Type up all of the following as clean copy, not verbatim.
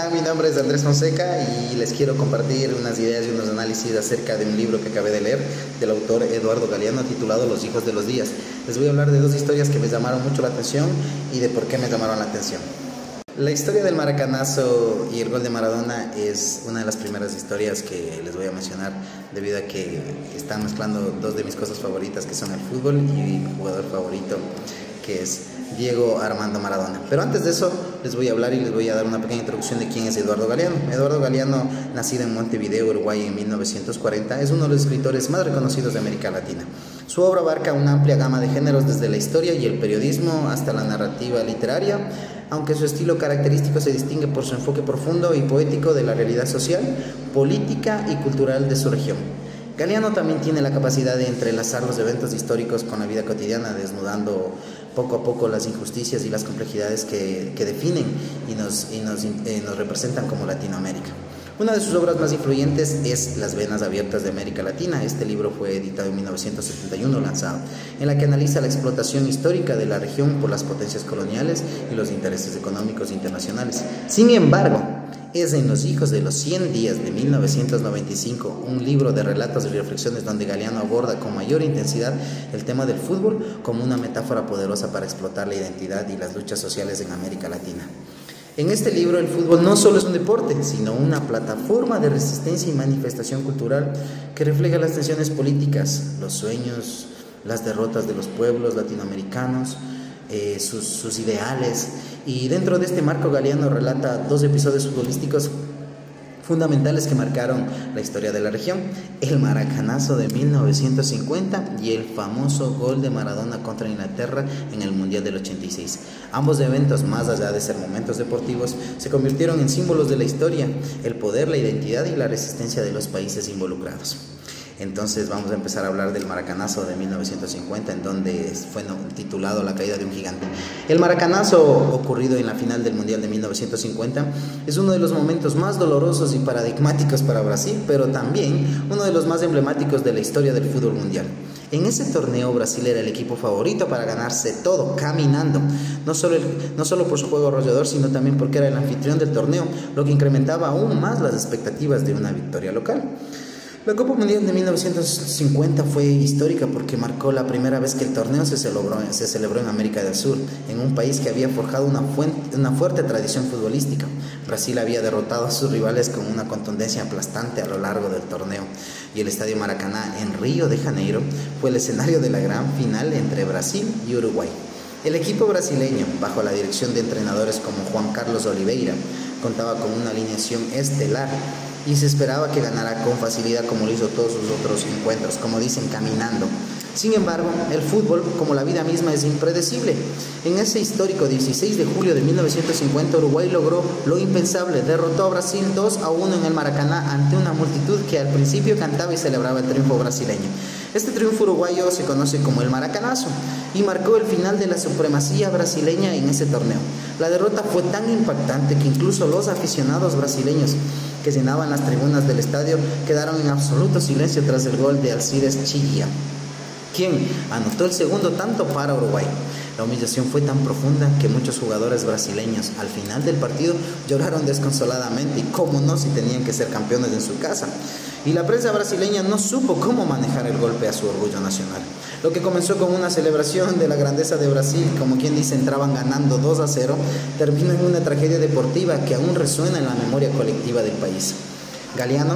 están? Mi nombre es Andrés Fonseca y les quiero compartir unas ideas y unos análisis acerca de un libro que acabé de leer del autor Eduardo Galeano titulado Los hijos de los días. Les voy a hablar de dos historias que me llamaron mucho la atención y de por qué me llamaron la atención. La historia del maracanazo y el gol de Maradona es una de las primeras historias que les voy a mencionar debido a que están mezclando dos de mis cosas favoritas, que son el fútbol y mi jugador favorito, que es Diego Armando Maradona. Pero antes de eso les voy a hablar y les voy a dar una pequeña introducción de quién es Eduardo Galeano. Eduardo Galeano, nacido en Montevideo, Uruguay en 1940, es uno de los escritores más reconocidos de América Latina. Su obra abarca una amplia gama de géneros, desde la historia y el periodismo hasta la narrativa literaria, aunque su estilo característico se distingue por su enfoque profundo y poético de la realidad social, política y cultural de su región. Galeano también tiene la capacidad de entrelazar los eventos históricos con la vida cotidiana, desnudando poco a poco las injusticias y las complejidades que definen y nos representan como Latinoamérica. Una de sus obras más influyentes es Las venas abiertas de América Latina. Este libro fue editado en 1971, lanzado, en la que analiza la explotación histórica de la región por las potencias coloniales y los intereses económicos internacionales. Sin embargo, es en Los hijos de los 100 días de 1995, un libro de relatos y reflexiones donde Galeano aborda con mayor intensidad el tema del fútbol como una metáfora poderosa para explotar la identidad y las luchas sociales en América Latina. En este libro el fútbol no solo es un deporte, sino una plataforma de resistencia y manifestación cultural que refleja las tensiones políticas, los sueños, las derrotas de los pueblos latinoamericanos, sus ideales. Y dentro de este marco, Galeano relata dos episodios futbolísticos fundamentales que marcaron la historia de la región: el maracanazo de 1950 y el famoso gol de Maradona contra Inglaterra en el Mundial del 86. Ambos eventos, más allá de ser momentos deportivos, se convirtieron en símbolos de la historia, el poder, la identidad y la resistencia de los países involucrados. Entonces vamos a empezar a hablar del maracanazo de 1950, en donde fue titulado La caída de un gigante. El maracanazo, ocurrido en la final del Mundial de 1950, es uno de los momentos más dolorosos y paradigmáticos para Brasil, pero también uno de los más emblemáticos de la historia del fútbol mundial. En ese torneo Brasil era el equipo favorito para ganarse todo, caminando, no solo por su juego arrollador, sino también porque era el anfitrión del torneo, lo que incrementaba aún más las expectativas de una victoria local. La Copa Mundial de 1950 fue histórica porque marcó la primera vez que el torneo se celebró en América del Sur, en un país que había forjado una fuerte tradición futbolística. Brasil había derrotado a sus rivales con una contundencia aplastante a lo largo del torneo, y el Estadio Maracaná en Río de Janeiro fue el escenario de la gran final entre Brasil y Uruguay. El equipo brasileño, bajo la dirección de entrenadores como Juan Carlos Oliveira, contaba con una alineación estelar y se esperaba que ganara con facilidad, como lo hizo todos sus otros encuentros, como dicen, caminando. Sin embargo, el fútbol, como la vida misma, es impredecible. En ese histórico 16 de julio de 1950, Uruguay logró lo impensable: derrotó a Brasil 2-1 en el Maracaná ante una multitud que al principio cantaba y celebraba el triunfo brasileño. Este triunfo uruguayo se conoce como el maracanazo y marcó el final de la supremacía brasileña en ese torneo. La derrota fue tan impactante que incluso los aficionados brasileños que llenaban las tribunas del estadio quedaron en absoluto silencio tras el gol de Alcides Chilla, quien anotó el segundo tanto para Uruguay. La humillación fue tan profunda que muchos jugadores brasileños al final del partido lloraron desconsoladamente, y cómo no, si tenían que ser campeones en su casa. Y la prensa brasileña no supo cómo manejar el golpe a su orgullo nacional. Lo que comenzó con una celebración de la grandeza de Brasil, como quien dice entraban ganando 2-0, terminó en una tragedia deportiva que aún resuena en la memoria colectiva del país. Galeano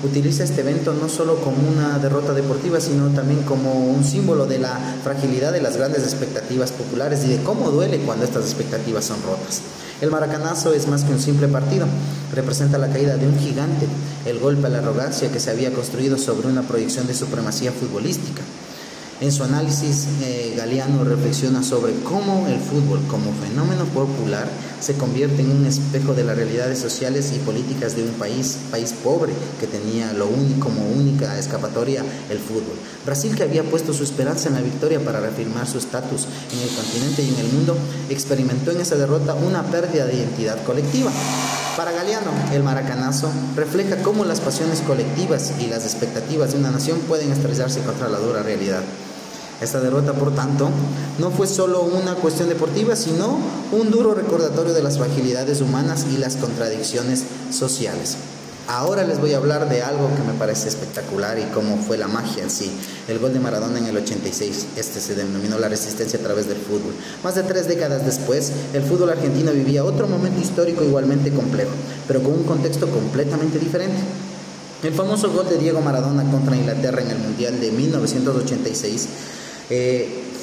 utiliza este evento no solo como una derrota deportiva, sino también como un símbolo de la fragilidad de las grandes expectativas populares y de cómo duele cuando estas expectativas son rotas. El maracanazo es más que un simple partido, representa la caída de un gigante, el golpe a la arrogancia que se había construido sobre una proyección de supremacía futbolística. En su análisis, Galeano reflexiona sobre cómo el fútbol, como fenómeno popular, se convierte en un espejo de las realidades sociales y políticas de un país pobre que tenía como única escapatoria el fútbol. Brasil, que había puesto su esperanza en la victoria para reafirmar su estatus en el continente y en el mundo, experimentó en esa derrota una pérdida de identidad colectiva. Para Galeano, el maracanazo refleja cómo las pasiones colectivas y las expectativas de una nación pueden estrellarse contra la dura realidad. Esta derrota, por tanto, no fue solo una cuestión deportiva, sino un duro recordatorio de las fragilidades humanas y las contradicciones sociales. Ahora les voy a hablar de algo que me parece espectacular y cómo fue la magia en sí. El gol de Maradona en el 86. Este se denominó la resistencia a través del fútbol. Más de 3 décadas después, el fútbol argentino vivía otro momento histórico igualmente complejo, pero con un contexto completamente diferente. El famoso gol de Diego Maradona contra Inglaterra en el Mundial de 1986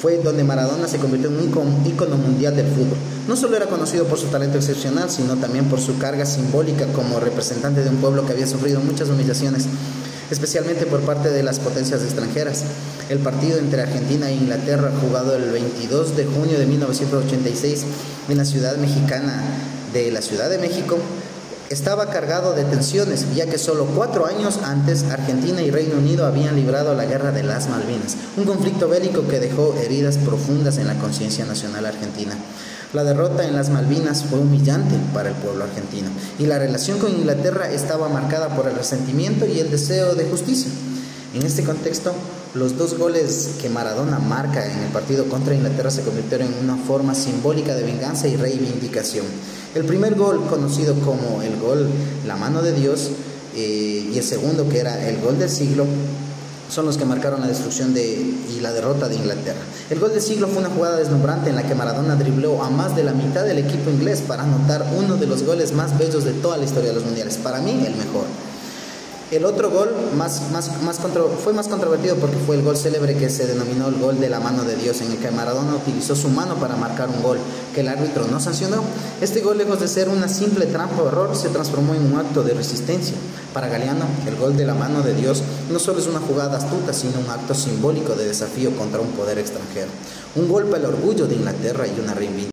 fue donde Maradona se convirtió en un ícono mundial del fútbol. No solo era conocido por su talento excepcional, sino también por su carga simbólica como representante de un pueblo que había sufrido muchas humillaciones, especialmente por parte de las potencias extranjeras. El partido entre Argentina e Inglaterra, jugado el 22 de junio de 1986 en la ciudad mexicana de la Ciudad de México, estaba cargado de tensiones, ya que solo 4 años antes Argentina y Reino Unido habían librado la guerra de las Malvinas, un conflicto bélico que dejó heridas profundas en la conciencia nacional argentina. La derrota en las Malvinas fue humillante para el pueblo argentino y la relación con Inglaterra estaba marcada por el resentimiento y el deseo de justicia. En este contexto, los 2 goles que Maradona marca en el partido contra Inglaterra se convirtieron en una forma simbólica de venganza y reivindicación. El primer gol, conocido como el gol La Mano de Dios, y el segundo, que era el gol del siglo, son los que marcaron la destrucción y la derrota de Inglaterra. El gol del siglo fue una jugada deslumbrante en la que Maradona dribló a más de la mitad del equipo inglés para anotar uno de los goles más bellos de toda la historia de los mundiales. Para mí, el mejor. El otro gol fue más controvertido porque fue el gol célebre que se denominó el gol de la mano de Dios, en el que Maradona utilizó su mano para marcar un gol que el árbitro no sancionó. Este gol, lejos de ser una simple trampa o error, se transformó en un acto de resistencia. Para Galeano, el gol de la mano de Dios no solo es una jugada astuta, sino un acto simbólico de desafío contra un poder extranjero. Un golpe al orgullo de Inglaterra y una reivindicación